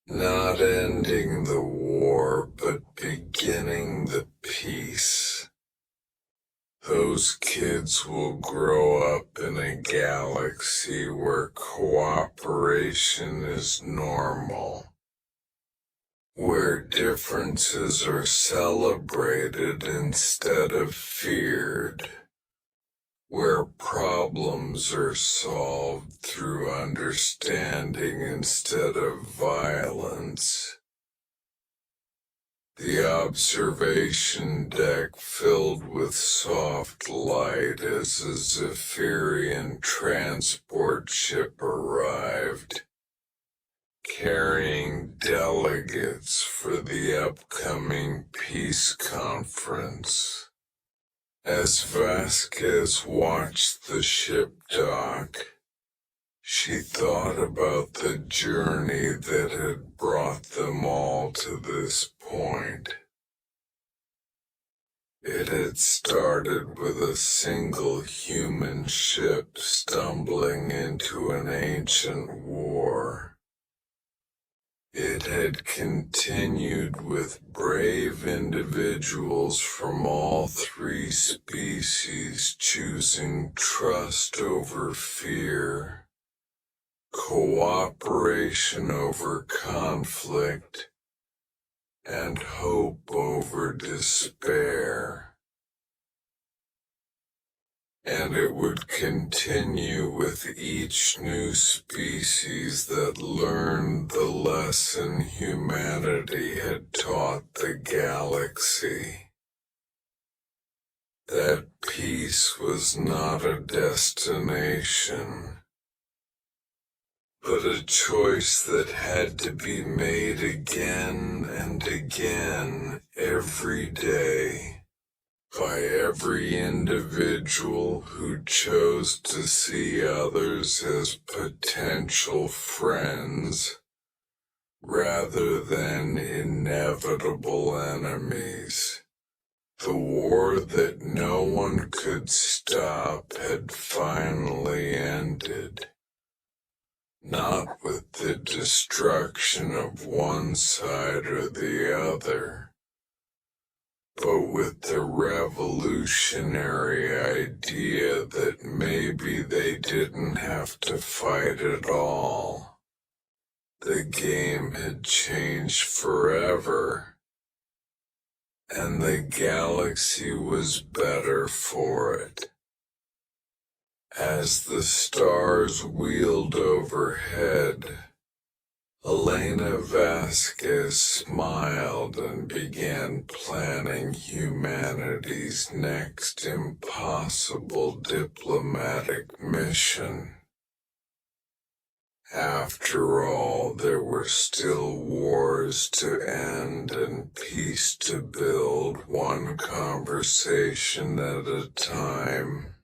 Not ending the war, but beginning the peace. Those kids will grow up in a galaxy where cooperation is normal, where differences are celebrated instead of feared, where problems are solved through understanding instead of violence. The observation deck filled with soft light as a Zaphirian transport ship arrived, carrying delegates for the upcoming peace conference. As Vasquez watched the ship dock, she thought about the journey that had brought them all to this point. It had started with a single human ship stumbling into an ancient war. It had continued with brave individuals from all three species choosing trust over fear, cooperation over conflict, and hope over despair. And it would continue with each new species that learned the lesson humanity had taught the galaxy. That peace was not a destination, but a choice that had to be made again and again every day by every individual who chose to see others as potential friends rather than inevitable enemies. The war that no one could stop had finally ended. Not with the destruction of one side or the other, but with the revolutionary idea that maybe they didn't have to fight at all. The game had changed forever, and the galaxy was better for it. As the stars wheeled overhead, Elena Vasquez smiled and began planning humanity's next impossible diplomatic mission. After all, there were still wars to end and peace to build, one conversation at a time.